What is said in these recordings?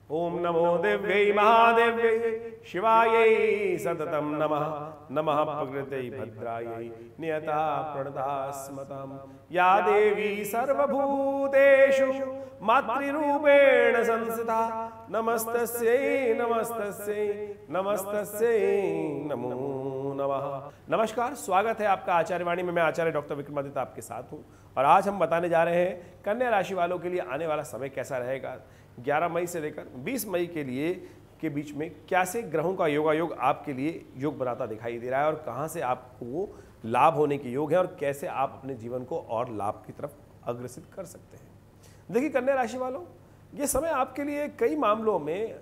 ओम नमो दिव्यै महादेव्यै शिवायै सततं नमः। नमः प्रकृत्यै भद्रायै नियता प्रणता स्मतां या देवी सर्वभूतेषु मातृरूपेण संस्थिता नमस्तस्यै नमस्तस्यै नमस्तस्यै नमो नमः। नमस्कार, स्वागत है आपका आचार्यवाणी में। मैं आचार्य डॉक्टर विक्रमादित्य आपके साथ हूँ और आज हम बताने जा रहे हैं कन्या राशि वालों के लिए आने वाला समय कैसा रहेगा। 11 मई से लेकर 20 मई के लिए के बीच में कैसे ग्रहों का योगायोग आपके लिए योग बनाता दिखाई दे रहा है और कहां से आपको वो लाभ होने के योग है और कैसे आप अपने जीवन को और लाभ की तरफ अग्रसित कर सकते हैं। देखिए कन्या राशि वालों, ये समय आपके लिए कई मामलों में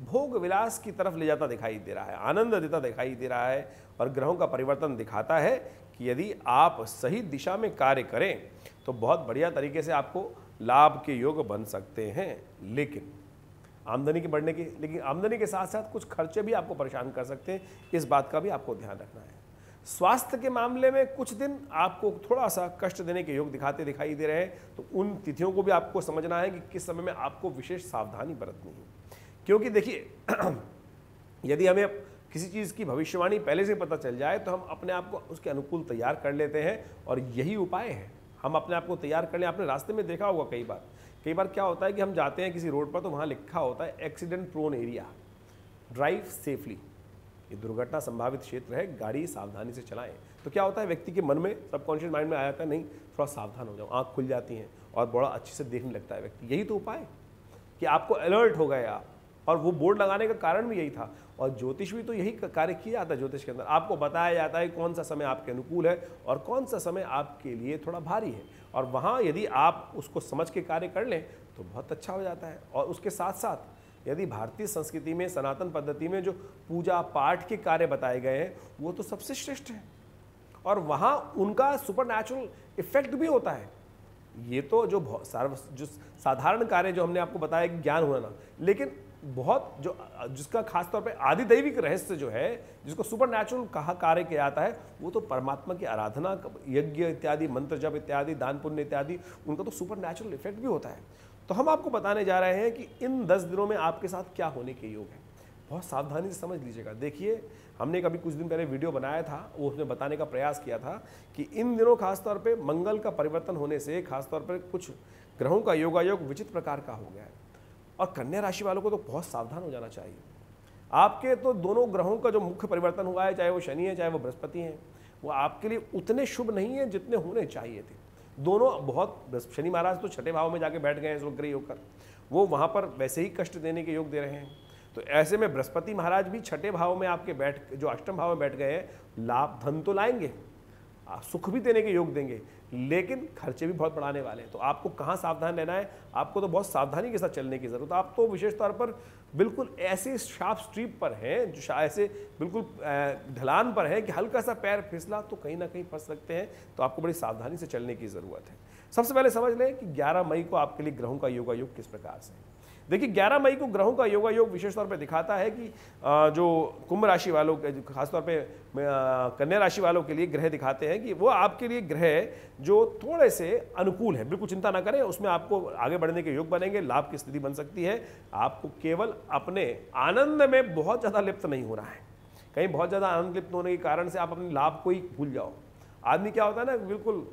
भोग विलास की तरफ ले जाता दिखाई दे रहा है, आनंद देता दिखाई दे रहा है और ग्रहों का परिवर्तन दिखाता है कि यदि आप सही दिशा में कार्य करें तो बहुत बढ़िया तरीके से आपको लाभ के योग बन सकते हैं। लेकिन आमदनी के साथ साथ कुछ खर्चे भी आपको परेशान कर सकते हैं, इस बात का भी आपको ध्यान रखना है। स्वास्थ्य के मामले में कुछ दिन आपको थोड़ा सा कष्ट देने के योग दिखाई दे रहे हैं, तो उन तिथियों को भी आपको समझना है कि किस समय में आपको विशेष सावधानी बरतनी है। क्योंकि देखिए यदि हमें किसी चीज़ की भविष्यवाणी पहले से पता चल जाए तो हम अपने आप को उसके अनुकूल तैयार कर लेते हैं और यही उपाय है, हम अपने आप को तैयार कर लें। आपने रास्ते में देखा होगा कई बार क्या होता है कि हम जाते हैं किसी रोड पर तो वहाँ लिखा होता है accident prone area, drive safely, ये दुर्घटना संभावित क्षेत्र है, गाड़ी सावधानी से चलाएं। तो क्या होता है, व्यक्ति के मन में सबकॉन्शियस माइंड में आ जाता है नहीं थोड़ा सावधान हो जाओ, आँख खुल जाती हैं और बड़ा अच्छे से देखने लगता है व्यक्ति। यही तो उपाय कि आपको अलर्ट हो गए आप, और वो बोर्ड लगाने का कारण भी यही था। और ज्योतिष भी तो यही कार्य किया जाता है। ज्योतिष के अंदर आपको बताया जाता है कौन सा समय आपके अनुकूल है और कौन सा समय आपके लिए थोड़ा भारी है, और वहाँ यदि आप उसको समझ के कार्य कर लें तो बहुत अच्छा हो जाता है। और उसके साथ साथ यदि भारतीय संस्कृति में सनातन पद्धति में जो पूजा पाठ के कार्य बताए गए हैं वो तो सबसे श्रेष्ठ है और वहाँ उनका सुपरनैचुरल इफेक्ट भी होता है। ये तो जो साधारण कार्य जो हमने आपको बताया कि ज्ञान होना, लेकिन बहुत जो जिसका खासतौर पे आदिदैविक रहस्य जो है, जिसको सुपरनैचुरल कहा कार्य किया जाता है, वो तो परमात्मा की आराधना, यज्ञ इत्यादि, मंत्र जप इत्यादि, दान पुण्य इत्यादि, उनका तो सुपरनैचुरल इफेक्ट भी होता है। तो हम आपको बताने जा रहे हैं कि इन 10 दिनों में आपके साथ क्या होने के योग है। बहुत सावधानी से समझ लीजिएगा। देखिए हमने कभी कुछ दिन पहले वीडियो बनाया था, वो उसमें बताने का प्रयास किया था कि इन दिनों खासतौर पर मंगल का परिवर्तन होने से खासतौर पर कुछ ग्रहों का योगायोग विचित्र प्रकार का हो गया है और कन्या राशि वालों को तो बहुत सावधान हो जाना चाहिए। आपके तो दोनों ग्रहों का जो मुख्य परिवर्तन हुआ है, चाहे वो शनि है चाहे वो बृहस्पति है, वो आपके लिए उतने शुभ नहीं है जितने होने चाहिए थे। दोनों बहुत, शनि महाराज तो छठे भाव में जाके बैठ गए हैं स्वग्रही होकर, वो वहाँ पर वैसे ही कष्ट देने के योग दे रहे हैं। तो ऐसे में बृहस्पति महाराज भी छठे भाव में आपके जो अष्टम भाव में बैठ गए हैं, लाभ धन तो लाएंगे, सुख भी देने के योग देंगे, लेकिन खर्चे भी बहुत बढ़ाने वाले हैं। तो आपको कहाँ सावधान रहना है, आपको तो बहुत सावधानी के साथ चलने की जरूरत है। आप तो विशेष तौर पर बिल्कुल ऐसे शार्प स्ट्रीप पर हैं, जो ऐसे बिल्कुल ढलान पर है कि हल्का सा पैर फिसला तो कहीं ना कहीं फंस सकते हैं। तो आपको बड़ी सावधानी से चलने की जरूरत है। सबसे पहले समझ लें कि 11 मई को आपके लिए ग्रहों का योगायोग किस प्रकार से है। देखिए 11 मई को ग्रहों का योगायोग विशेष तौर पे दिखाता है कि जो कुंभ राशि वालों के, खासतौर पे कन्या राशि वालों के लिए ग्रह दिखाते हैं कि वो आपके लिए ग्रह जो थोड़े से अनुकूल है। बिल्कुल चिंता ना करें, उसमें आपको आगे बढ़ने के योग बनेंगे, लाभ की स्थिति बन सकती है। आपको केवल अपने आनंद में बहुत ज़्यादा लिप्त नहीं होना है। कहीं बहुत ज़्यादा आनंद लिप्त होने के कारण से आप अपने लाभ को ही भूल जाओ। आदमी क्या होता है ना बिल्कुल,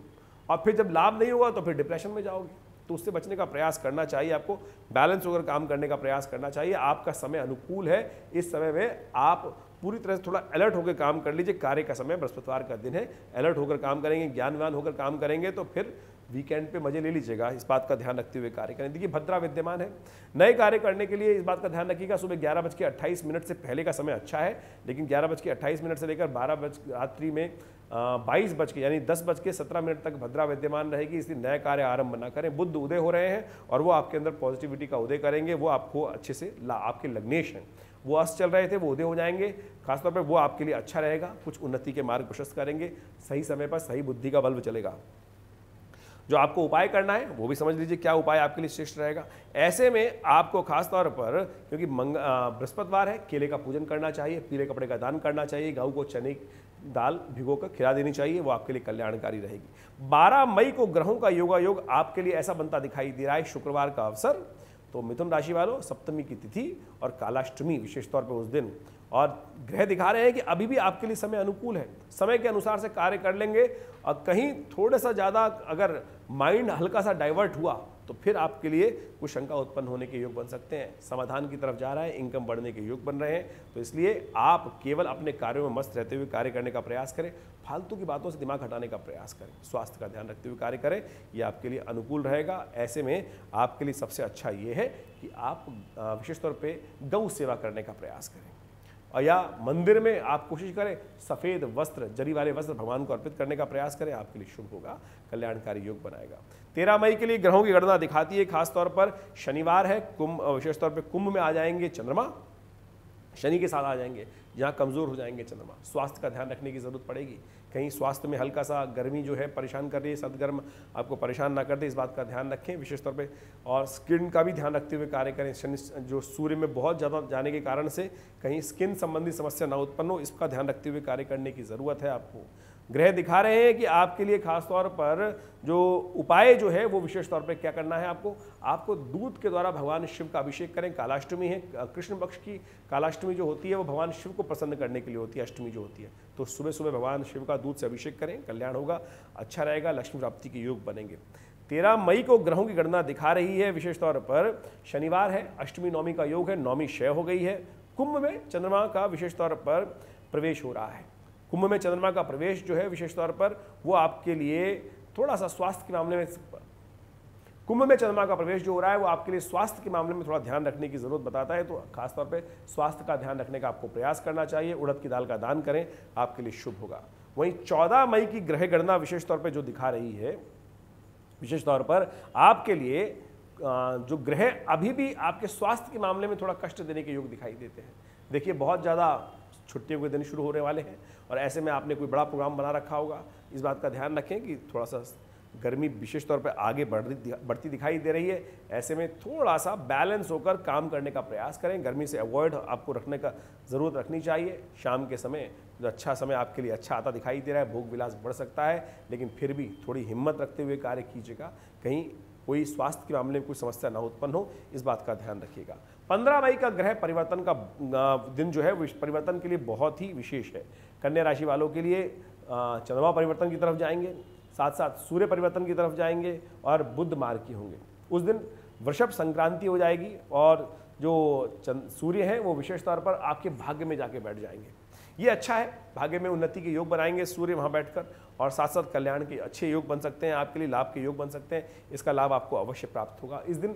और फिर जब लाभ नहीं होगा तो फिर डिप्रेशन में जाओगे। तो उससे बचने का प्रयास करना चाहिए, आपको बैलेंस होकर काम करने का प्रयास करना चाहिए। आपका समय अनुकूल है, इस समय में आप पूरी तरह से थोड़ा अलर्ट होकर काम कर लीजिए। कार्य का समय बृहस्पतिवार का दिन है, अलर्ट होकर काम करेंगे, ज्ञानवान होकर काम करेंगे तो फिर वीकेंड पे मजे ले लीजिएगा। इस बात का ध्यान रखते हुए कार्य करें। देखिए भद्रा विद्यमान है, नए कार्य करने के लिए इस बात का ध्यान रखिएगा। सुबह 11:28 से पहले का समय अच्छा है, लेकिन 11:28 से लेकर 12 रात्रि में 22 यानी 10:17 तक भद्रा विद्यमान रहेगी। इसलिए नए कार्य आरंभ न करें। बुध उदय हो रहे हैं और वो आपके अंदर पॉजिटिविटी का उदय करेंगे। वो आपको अच्छे से आपके लग्नेश हैं, वो अस्त चल रहे थे वो उदय हो जाएंगे। खासतौर पर वो आपके लिए अच्छा रहेगा, कुछ उन्नति के मार्ग प्रशस्त करेंगे। सही समय पर सही बुद्धि का बल्ब चलेगा। जो आपको उपाय करना है वो भी समझ लीजिए क्या उपाय आपके लिए श्रेष्ठ रहेगा। ऐसे में आपको खास तौर पर, क्योंकि बृहस्पतिवार है, केले का पूजन करना चाहिए, पीले कपड़े का दान करना चाहिए, गऊ को चने की दाल भिगोकर खिला देनी चाहिए, वो आपके लिए कल्याणकारी रहेगी। 12 मई को ग्रहों का योगायोग आपके लिए ऐसा बनता दिखाई दे रहा है, शुक्रवार का अवसर, तो मिथुन राशि वालों, सप्तमी की तिथि और कालाष्टमी विशेष तौर पर उस दिन, और ग्रह दिखा रहे हैं कि अभी भी आपके लिए समय अनुकूल है, समय के अनुसार से कार्य कर लेंगे। और कहीं थोड़ा सा ज़्यादा अगर माइंड हल्का सा डाइवर्ट हुआ तो फिर आपके लिए कुछ शंका उत्पन्न होने के योग बन सकते हैं। समाधान की तरफ जा रहा है, इनकम बढ़ने के योग बन रहे हैं, तो इसलिए आप केवल अपने कार्यों में मस्त रहते हुए कार्य करने का प्रयास करें, फालतू की बातों से दिमाग हटाने का प्रयास करें, स्वास्थ्य का ध्यान रखते हुए कार्य करें, ये आपके लिए अनुकूल रहेगा। ऐसे में आपके लिए सबसे अच्छा ये है कि आप विशेष तौर पर गौ सेवा करने का प्रयास करें, और या मंदिर में आप कोशिश करें सफ़ेद वस्त्र, जरी वाले वस्त्र भगवान को अर्पित करने का प्रयास करें, आपके लिए शुभ होगा, कल्याणकारी योग बनाएगा। 13 मई के लिए ग्रहों की गणना दिखाती है, खासतौर पर शनिवार है, कुंभ, विशेष तौर पर कुंभ में आ जाएंगे चंद्रमा, शनि के साथ आ जाएंगे, जहाँ कमज़ोर हो जाएंगे चंद्रमा। स्वास्थ्य का ध्यान रखने की ज़रूरत पड़ेगी, कहीं स्वास्थ्य में हल्का सा गर्मी जो है परेशान कर रही है, सदगर्म आपको परेशान ना कर दे, इस बात का ध्यान रखें विशेष तौर पे। और स्किन का भी ध्यान रखते हुए कार्य करें, शनि जो सूर्य में बहुत ज़्यादा जाने के कारण से कहीं स्किन संबंधी समस्या ना उत्पन्न हो, इसका ध्यान रखते हुए कार्य करने की ज़रूरत है आपको। ग्रह दिखा रहे हैं कि आपके लिए खासतौर पर जो उपाय जो है वो विशेष तौर पे क्या करना है आपको दूध के द्वारा भगवान शिव का अभिषेक करें। कालाष्टमी है, कृष्ण पक्ष की कालाष्टमी जो होती है वो भगवान शिव को प्रसन्न करने के लिए होती है, अष्टमी जो होती है, तो सुबह सुबह भगवान शिव का दूध से अभिषेक करें, कल्याण होगा, अच्छा रहेगा, लक्ष्मी प्राप्ति के योग बनेंगे। 13 मई को ग्रहों की गणना दिखा रही है, विशेष तौर पर शनिवार है, अष्टमी नौमी का योग है, नौमी क्षय हो गई है। कुंभ में चंद्रमा का विशेष तौर पर प्रवेश हो रहा है। कुंभ में चंद्रमा का प्रवेश जो है विशेष तौर पर वो आपके लिए थोड़ा सा स्वास्थ्य के मामले में, कुंभ में चंद्रमा का प्रवेश जो हो रहा है वो आपके लिए स्वास्थ्य के मामले में थोड़ा ध्यान रखने की जरूरत बताता है, तो खासतौर पे स्वास्थ्य का ध्यान रखने का आपको प्रयास करना चाहिए। उड़द की दाल का दान करें, आपके लिए शुभ होगा। वहीं 14 मई की ग्रह गणना विशेष तौर पर जो दिखा रही है, विशेष तौर पर आपके लिए जो ग्रह अभी भी आपके स्वास्थ्य के मामले में थोड़ा कष्ट देने के योग दिखाई देते हैं। देखिए बहुत ज़्यादा छुट्टियों के दिन शुरू होने वाले हैं और ऐसे में आपने कोई बड़ा प्रोग्राम बना रखा होगा, इस बात का ध्यान रखें कि थोड़ा सा गर्मी विशेष तौर पर आगे बढ़ती दिखाई दे रही है। ऐसे में थोड़ा सा बैलेंस होकर काम करने का प्रयास करें, गर्मी से अवॉइड आपको रखने का ज़रूरत रखनी चाहिए। शाम के समय जो अच्छा समय आपके लिए अच्छा आता दिखाई दे रहा है, भोग विलास बढ़ सकता है, लेकिन फिर भी थोड़ी हिम्मत रखते हुए कार्य कीजिएगा, कहीं कोई स्वास्थ्य के मामले में कोई समस्या ना उत्पन्न हो, इस बात का ध्यान रखिएगा। 15 मई का ग्रह परिवर्तन का दिन जो है परिवर्तन के लिए बहुत ही विशेष है। कन्या राशि वालों के लिए चंद्रमा परिवर्तन की तरफ जाएंगे, साथ साथ सूर्य परिवर्तन की तरफ जाएंगे और बुध मार्ग की होंगे। उस दिन वृषभ संक्रांति हो जाएगी और जो सूर्य हैं वो विशेष तौर पर आपके भाग्य में जाके बैठ जाएंगे। ये अच्छा है, भाग्य में उन्नति के योग बनाएंगे सूर्य वहाँ बैठकर, और साथ साथ कल्याण के अच्छे योग बन सकते हैं, आपके लिए लाभ के योग बन सकते हैं। इसका लाभ आपको अवश्य प्राप्त होगा। इस दिन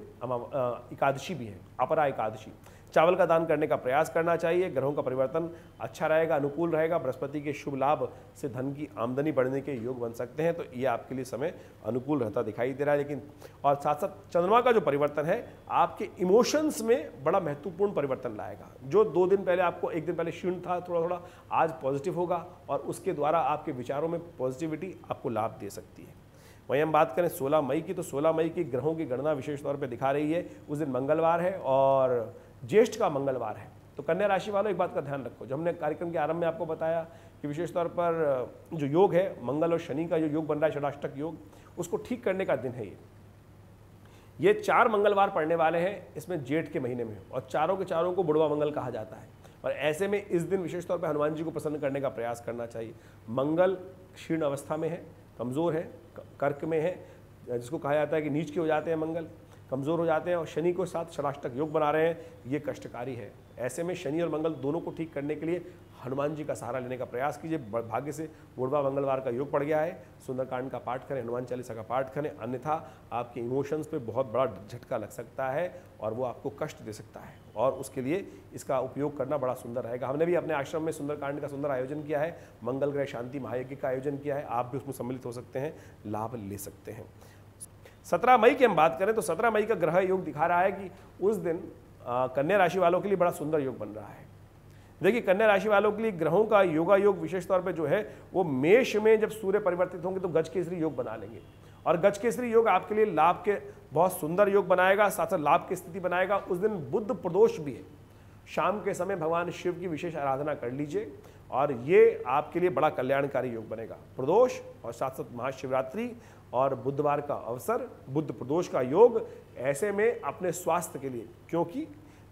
एकादशी भी है, अपरा एकादशी। चावल का दान करने का प्रयास करना चाहिए। ग्रहों का परिवर्तन अच्छा रहेगा, अनुकूल रहेगा, बृहस्पति के शुभ लाभ से धन की आमदनी बढ़ने के योग बन सकते हैं, तो ये आपके लिए समय अनुकूल रहता दिखाई दे रहा है। लेकिन और साथ साथ चंद्रमा का जो परिवर्तन है आपके इमोशंस में बड़ा महत्वपूर्ण परिवर्तन लाएगा। जो 2 दिन पहले आपको, 1 दिन पहले क्षीण था थोड़ा थोड़ा, आज पॉजिटिव होगा और उसके द्वारा आपके विचारों में पॉजिटिविटी आपको लाभ दे सकती है। वहीं हम बात करें 16 मई की, तो 16 मई की ग्रहों की गणना विशेष तौर पर दिखा रही है। उस दिन मंगलवार है और ज्येष्ठ का मंगलवार है, तो कन्या राशि वालों एक बात का ध्यान रखो, जो हमने कार्यक्रम के आरंभ में आपको बताया कि विशेष तौर पर जो योग है मंगल और शनि का जो योग बन रहा है, षडाष्टक योग, उसको ठीक करने का दिन है ये 4 मंगलवार पड़ने वाले हैं इसमें जेठ के महीने में, और चारों के चारों को बुढ़वा मंगल कहा जाता है। और ऐसे में इस दिन विशेष तौर पर हनुमान जी को प्रसन्न करने का प्रयास करना चाहिए। मंगल क्षीण अवस्था में है, कमज़ोर है, कर्क में है, जिसको कहा जाता है कि नीच के हो जाते हैं, मंगल कमज़ोर हो जाते हैं, और शनि को साथ षडाष्टक योग बना रहे हैं, ये कष्टकारी है। ऐसे में शनि और मंगल दोनों को ठीक करने के लिए हनुमान जी का सहारा लेने का प्रयास कीजिए। भाग्य से बुढ़वा मंगलवार का योग पड़ गया है, सुंदरकांड का पाठ करें, हनुमान चालीसा का पाठ करें, अन्यथा आपके इमोशंस पे बहुत बड़ा झटका लग सकता है और वो आपको कष्ट दे सकता है, और उसके लिए इसका उपयोग करना बड़ा सुंदर रहेगा। हमने भी अपने आश्रम में सुंदरकांड का सुंदर आयोजन किया है, मंगल ग्रह शांति महायज्ञ का आयोजन किया है, आप भी उसमें सम्मिलित हो सकते हैं, लाभ ले सकते हैं। 17 मई की हम बात करें तो 17 मई का ग्रह योग दिखा रहा है कि उस दिन कन्या राशि वालों के लिए बड़ा सुंदर योग बन रहा है। देखिए कन्या राशि वालों के लिए ग्रहों का योगा योग विशेष तौर पे जो है वो मेष में जब सूर्य परिवर्तित होंगे तो गज केसरी योग बना लेंगे, और गज केसरी योग आपके लिए लाभ के बहुत सुंदर योग बनाएगा, साथ साथ लाभ की स्थिति बनाएगा। उस दिन बुध प्रदोष भी है, शाम के समय भगवान शिव की विशेष आराधना कर लीजिए और ये आपके लिए बड़ा कल्याणकारी योग बनेगा। प्रदोष और साथ साथ महाशिवरात्रि और बुधवार का अवसर, बुध प्रदोष का योग, ऐसे में अपने स्वास्थ्य के लिए, क्योंकि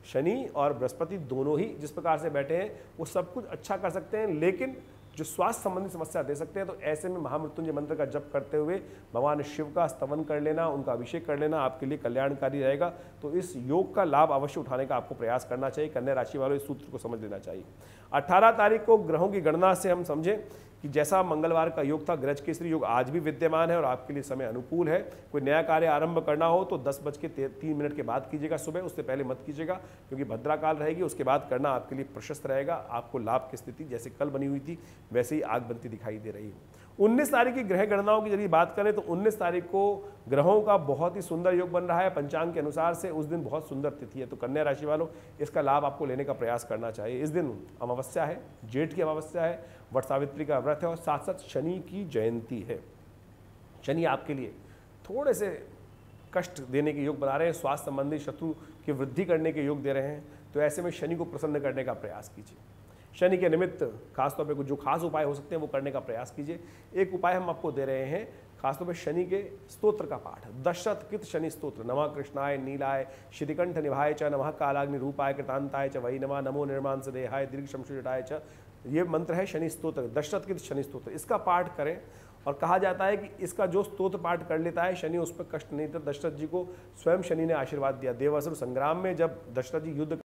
शनि और बृहस्पति दोनों ही जिस प्रकार से बैठे हैं वो सब कुछ अच्छा कर सकते हैं, लेकिन जो स्वास्थ्य संबंधी समस्या दे सकते हैं। तो ऐसे में महामृत्युंजय मंत्र का जप करते हुए भगवान शिव का स्तवन कर लेना, उनका अभिषेक कर लेना आपके लिए कल्याणकारी रहेगा। तो इस योग का लाभ अवश्य उठाने का आपको प्रयास करना चाहिए। कन्या राशि वालों इस सूत्र को समझ लेना चाहिए। 18 तारीख को ग्रहों की गणना से हम समझें कि जैसा मंगलवार का योग था, गृहज केसरी योग आज भी विद्यमान है और आपके लिए समय अनुकूल है। कोई नया कार्य आरंभ करना हो तो 10:03 के बाद कीजिएगा सुबह, उससे पहले मत कीजिएगा, क्योंकि भद्रा काल रहेगी। उसके बाद करना आपके लिए प्रशस्त रहेगा। आपको लाभ की स्थिति जैसे कल बनी हुई थी वैसे ही आग बनती दिखाई दे रही है। 19 तारीख की ग्रह गणनाओं की यदि बात करें तो 19 तारीख को ग्रहों का बहुत ही सुंदर योग बन रहा है। पंचांग के अनुसार से उस दिन बहुत सुंदर तिथि है। तो कन्या राशि वालों इसका लाभ आपको लेने का प्रयास करना चाहिए। इस दिन अमावस्या है, जेठ की अमावस्या है, वट सावित्री का व्रत है और साथ साथ शनि की जयंती है। शनि आपके लिए थोड़े से कष्ट देने के योग बना रहे हैं, स्वास्थ्य संबंधी शत्रु की वृद्धि करने के योग दे रहे हैं। तो ऐसे में शनि को प्रसन्न करने का प्रयास कीजिए। शनि के निमित्त खासतौर पे कुछ जो खास उपाय हो सकते हैं वो करने का प्रयास कीजिए। एक उपाय हम आपको दे रहे हैं, खासतौर पे शनि के स्तोत्र का पाठ, दशरथ कृत शनि स्तोत्र, नमः कृष्णाय नीलाय श्रीकंठ निभाय च, नमः कालाग्नि रूपाय कृतांताय च वै नमः, नमो निर्मांस देहाय दीर्घ शमशुजटाय च। ये मंत्र है शनि स्तोत्र, दशरथ कृत शनि स्तोत्र। इसका पाठ करें और कहा जाता है कि इसका जो स्तोत्र पाठ कर लेता है शनि उस पर कष्ट नहीं था। दशरथ जी को स्वयं शनि ने आशीर्वाद दिया। देवासुर संग्राम में जब दशरथ जी युद्ध